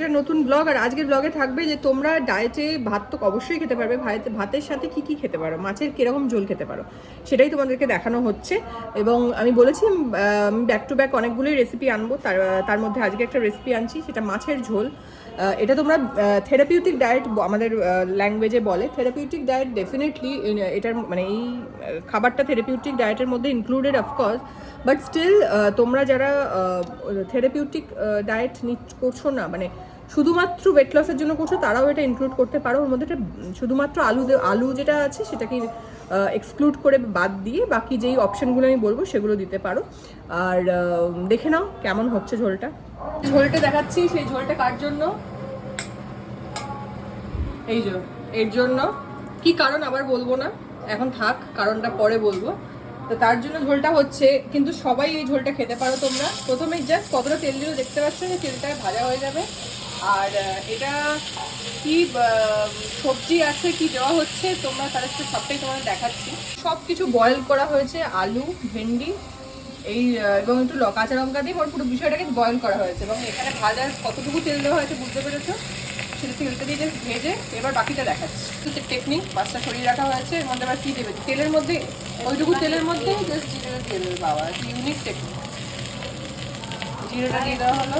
এটা নতুন ব্লগ। আর আজকের ব্লগে থাকবে যে তোমরা ডায়েটে ভাত তো অবশ্যই খেতে পারবে, ভাতের সাথে কি কি খেতে পারো, মাছের কীরকম ঝোল খেতে পারো সেটাই তোমাদেরকে দেখানো হচ্ছে। এবং আমি বলেছি ব্যাক টু ব্যাক অনেকগুলোই রেসিপি আনবো, তার মধ্যে আজকে একটা রেসিপি আনছি, সেটা মাছের ঝোল। এটা তোমরা থেরাপিউটিক ডায়েট আমাদের ল্যাঙ্গুয়েজে বলে। থেরাপিউটিক ডায়েট ডেফিনেটলি এটার মানে এই খাবারটা থেরাপিউটিক ডায়েটের মধ্যে ইনক্লুডেড অফকোর্স, বাট স্টিল তোমরা যারা থেরাপিউটিক ডায়েট করছো না, মানে শুধুমাত্র ওয়েট লসের জন্য করছো, তারাও এটা ইনক্লুড করতে পারো। ওর মধ্যে শুধুমাত্র আলু যেটা আছে সেটাকে এক্সক্লুড করে বাদ দিয়ে বাকি যেই অপশানগুলো আমি বলবো সেগুলো দিতে পারো। আর দেখে নাও কেমন হচ্ছে ঝোলটা দেখাচ্ছি। সেই ঝোলটা কার জন্য? এই যে এর জন্য। কি কারণ আবার বলবো না, এখন থাক, কারণটা পরে বলবো। তো তার জন্য ঝোলটা হচ্ছে, কিন্তু সবাই এই ঝোলটা খেতে পারো তোমরা। প্রথমে জাস্ট কতটা তেল দিলেও দেখতে পাচ্ছ যে তেলটা ভাজা হয়ে যাবে। আর এটা কি সবজি আছে, কি দেওয়া হচ্ছে তোমরা তার সাথে সবটাই তোমাদের দেখাচ্ছি। সব কিছু বয়েল করা হয়েছে, আলু, ভেন্ডি এই এবং একটু কাঁচা লঙ্কা দিয়ে পুরো বিষয়টাকে বয়েল করা হয়েছে। এবং এখানে ভাজার কতটুকু তেল দেওয়া হয়েছে বুঝতে পেরেছো? সেটা তেলটা দিয়ে জাস্ট ভেজে এবার বাকিটা দেখাচ্ছি। টেকনিক, মাছটা সরিয়ে রাখা হয়েছে, এর মধ্যে আবার কী দেবে তেলের মধ্যে, ওইটুকু তেলের মধ্যে জাস্ট জিরেটা দিয়ে দেবে। বাবা, ইউনিক টেকনিক। জিরেটা দিয়ে দেওয়া হলো,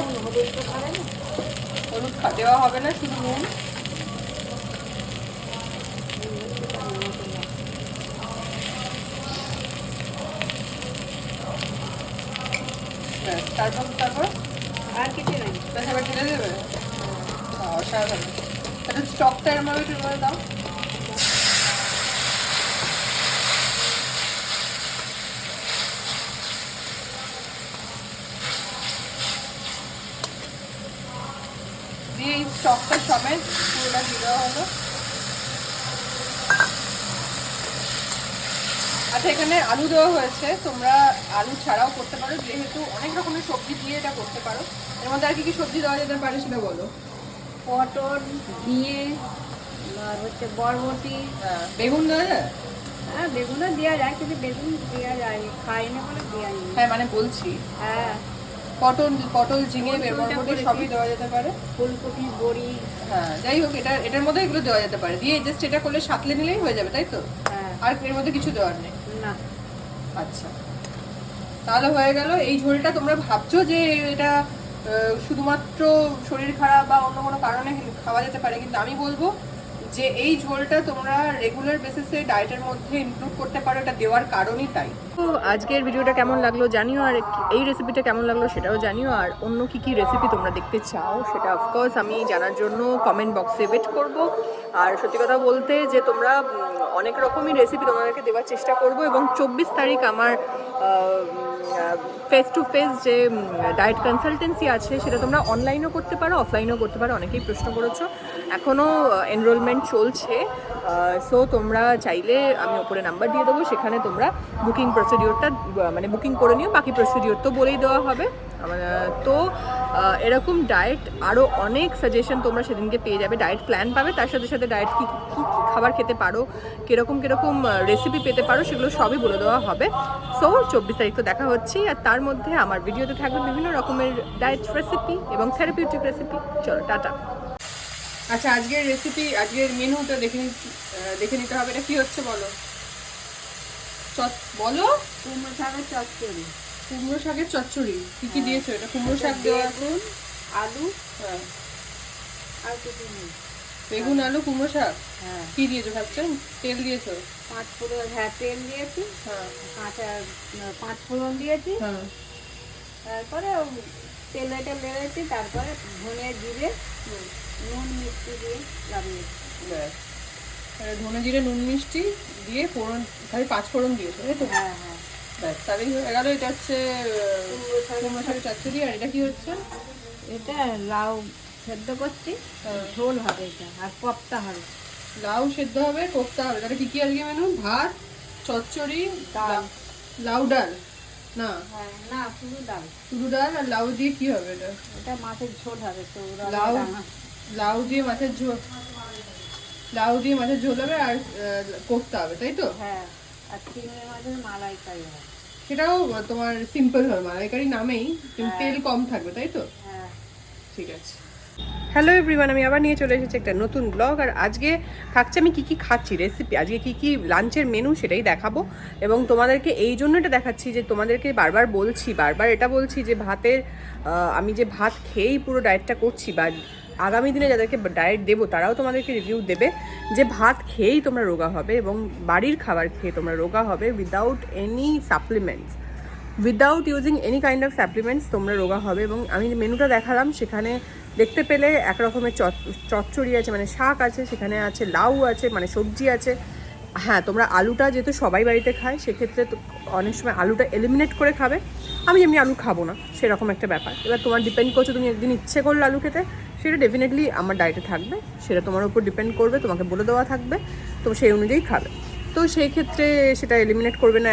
হলুদ দেওয়া হবে না, শুধু নুন। তারপর আর কিছু নেই, এবার ঢেলে দেবে। অসাধারণ। এটা স্টকটা এরমভাবে টুকরে দাও। দিয়ে এই স্টকটা সমেত পুরোটা দিয়ে দেওয়া হলো। আচ্ছা, এখানে আলু দেওয়া হয়েছে, তোমরা আলু ছাড়াও করতে পারো, যেহেতু অনেক রকমের সবজি দিয়ে এটা করতে পারো। এর মধ্যে আর কি কি সবজি দেওয়া যেতে পারে সেটা বলো। পটল, ঝিঙে, আর হচ্ছে বরবটি। বেগুন দেওয়া যায়? হ্যাঁ, বেগুনও দেওয়া যায়, কিন্তু বেগুন দেওয়া যায় খাই না বলে দেওয়া যায়। হ্যাঁ মানে বলছি, হ্যাঁ, পটল, ঝিঙে, বরবটি সবই দেওয়া যেতে পারে। ফুলকপি, বড়ি। হ্যাঁ, যাই হোক, এটার মধ্যে এগুলো দেওয়া যেতে পারে। দিয়ে জাস্ট এটা করলে সাতলে নিলেই হয়ে যাবে, তাই তো? হ্যাঁ। আর এর মধ্যে কিছু দেওয়ার নেই না। আচ্ছা, তাহলে হয়ে গেল। এই ঝোলটা তোমরা ভাবছো যে এটা শুধুমাত্র শরীর খারাপ বা অন্য কোনো কারণে খাওয়া যেতে পারে, কিন্তু আমি বলবো যে এই ঝোলটা তোমরা রেগুলার বেসিসে ডায়েটের মধ্যে ইনক্লুড করতে পারো, এটা দেওয়ার কারণই তাই। তো আজকের ভিডিওটা কেমন লাগলো জানিও, আর এই রেসিপিটা কেমন লাগলো সেটাও জানিও। আর অন্য কি কি রেসিপি তোমরা দেখতে চাও সেটা অফকোর্স আমি জানার জন্য কমেন্ট বক্সে ওয়েট করব। আর সত্যি কথা বলতে যে তোমরা অনেক রকমই রেসিপি তোমাদেরকে দেওয়ার চেষ্টা করব। এবং 24 তারিখ আমার ফেস টু ফেস যে ডায়েট কনসালটেন্সি আছে সেটা তোমরা অনলাইনও করতে পারো, অফলাইনও করতে পারো। অনেকেই প্রশ্ন করেছো, এখনও এনরোলমেন্ট চলছে। সো তোমরা চাইলে আমি ওপরে নাম্বার দিয়ে দেবো, সেখানে তোমরা বুকিং প্রসিডিওরটা মানে বুকিং করে নিও। বাকি প্রসিডিওর তো বলেই দেওয়া হবে। তো এরকম ডায়েট আরও অনেক সাজেশন তোমরা সেদিনকে পেয়ে যাবে, ডায়েট প্ল্যান পাবে, তার সাথে সাথে ডায়েট কী কী খাবার খেতে পারো, কীরকম রেসিপি পেতে পারো, সেগুলো সবই বলে দেওয়া হবে। সো 24 তারিখ তো দেখা হচ্ছে। আর তার মধ্যে আমার ভিডিওতে থাকবে বিভিন্ন রকমের ডায়েট রেসিপি এবং থেরাপিউটিক রেসিপি। চলো, টাটা। আচ্ছা, আজকের মেনুটা দেখে নিতে হবে। এটা কি হচ্ছে বলো? বলো। কুমড়ো শাকের চচ্চড়ি। কুমড়ো শাকের চচ্চড়ি কি কি দিয়েছো? এটা কুমড়ো শাক দেওয়া, আলু, হ্যাঁ, আর কিছু নেই। বেগুন, আলু, কুমড়ো শাক। হ্যাঁ। কি দিয়েছো ভাবছেন? তেল দিয়েছো? 5 ফোড়ন। হ্যাঁ, তেল দিয়েছি। হ্যাঁ। কাঁচা 5 ফোড়ন দিয়েছি। হ্যাঁ। তারপরে তেলটা লেড়েছি, তারপরে ধনে, জিরে, নুন, মিষ্টি দিয়ে লাগিয়েছি। ধনে, জিরে, নুন, মিষ্টি দিয়ে ফোড়ন, খালি 5 ফোড়ন দিয়েছো, তাই তো? হ্যাঁ, হ্যাঁ। ব্যাস, তাহলেই হয়ে গেল। এটা হচ্ছে কুমড়ো শাকের চচ্চড়ি। আর এটা কি হচ্ছে? এটা লাউ সেদ্ধ করছি, ঝোল হবে এটা, আর কোপ্তা হবে। লাউ সেদ্ধ হবে, কোপ্তা হবে। তাহলে কি কি আজকে মেনু? ভাত, চচ্চড়ি, ডাল। লাউ ডাল না? হ্যাঁ, না, শুধু ডাল। শুধু ডাল। আর লাউ দিয়ে কি হবে? এটা মাছের ঝোল হবে। তো লাউ দিয়ে মাছের ঝোল, হবে। আর কোপ্তা হবে, তাই তো? হ্যাঁ, আর চিংড়ি মাছের মালাইকারি হবে। সেটাও তোমার সিম্পল হবে, মালাইকারি নামেই, কিন্তু হ্যাঁ। তেল কম থাকবে, তাই তো? হ্যাঁ। ঠিক আছে। হ্যালো এভরিওয়ান, আমি আবার নিয়ে চলে এসেছি একটা নতুন ব্লগ। আর আজকে থাকছে আমি কি কি খাচ্ছি রেসিপি, আজকে কি কি লাঞ্চের মেনু সেটাই দেখাবো। এবং তোমাদেরকে এই জন্য এটা দেখাচ্ছি যে তোমাদেরকে বারবার এটা বলছি যে আমি যে ভাত খেয়েই পুরো ডায়েটটা করছি, বা আগামী দিনে যাদেরকে ডায়েট দেবো তারাও তোমাদেরকে রিভিউ দেবে যে ভাত খেয়েই তোমরা রোগা হবে এবং বাড়ির খাবার খেয়ে তোমরা রোগা হবে without any supplements, without using any kind of supplements তোমরা রোগা হবে। এবং আমি যে মেনুটা দেখালাম সেখানে দেখতে পেলে এক রকমের চচ্চড়ি আছে, মানে শাক আছে, সেখানে আছে লাউ আছে, মানে সবজি আছে। হ্যাঁ, তোমরা আলুটা যেহেতু সবাই বাড়িতে খায় সেক্ষেত্রে তো অনেক সময় আলুটা এলিমিনেট করে খাবে। আমি এমনি আলু খাবো না, সেরকম একটা ব্যাপার। এবার তোমার ডিপেন্ড করছে, তুমি একদিন ইচ্ছে করলে আলু খেতে, সেটা ডেফিনেটলি আমার ডায়েটে থাকবে, সেটা তোমার উপর ডিপেন্ড করবে, তোমাকে বলে দেওয়া থাকবে, তো সেই অনুযায়ী খাবে। তো সেই ক্ষেত্রে সেটা এলিমিনেট করবে না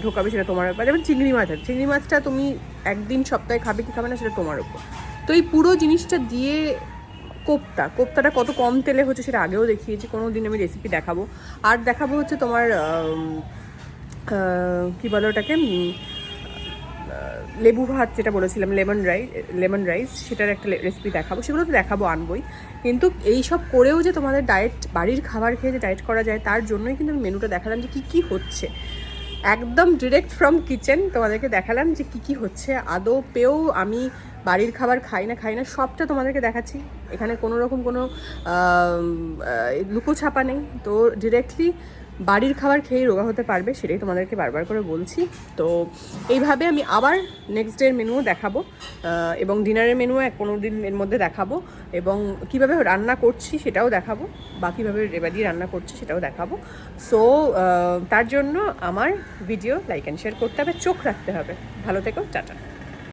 ঢোকাবে, সেটা তোমার ব্যাপার। এবার চিংড়ি মাছ আছে, চিংড়ি মাছটা তুমি একদিন সপ্তাহে খাবে কি খাবে না সেটা তোমার উপর। তো এই পুরো জিনিসটা দিয়ে কোপ্তাটা কত কম তেলে হচ্ছে সেটা আগেও দেখিয়েছি, কোনো দিন আমি রেসিপি দেখাবো। আর দেখাবো হচ্ছে তোমার কী বলে ওটাকে, লেবু ভাত যেটা বলেছিলাম, লেমন রাইস, সেটার একটা রেসিপি দেখাবো। সেগুলো তো দেখাবো, আনবই। কিন্তু এই সব করেও যে তোমাদের ডায়েট, বাড়ির খাবার খেয়ে যে ডায়েট করা যায়, তার জন্যই কিন্তু আমি মেনুটা দেখালাম যে কী কী হচ্ছে, একদম ডিরেক্ট ফ্রম কিচেন তোমাদেরকে দেখালাম যে কী কী হচ্ছে। আদৌ পেয়েও আমি বাড়ির খাবার খাই না সবটা তোমাদেরকে দেখাচ্ছি। এখানে কোনো রকম কোনো লুকোছাপা নেই। তো ডিরেক্টলি বাড়ির খাবার খেয়েই রোগা হতে পারবে, সেটাই তোমাদেরকে বারবার করে বলছি। তো এইভাবে আমি আবার নেক্সট ডের মেনুও দেখাবো, এবং ডিনারের মেনুও কোনো দিন এর মধ্যে দেখাবো, এবং কীভাবে রান্না করছি সেটাও দেখাবো, বা কীভাবে রেবাদি রান্না করছি সেটাও দেখাবো। সো তার জন্য আমার ভিডিও লাইক অ্যান্ড শেয়ার করতে হবে, চোখ রাখতে হবে। ভালো থেকো, টাটা।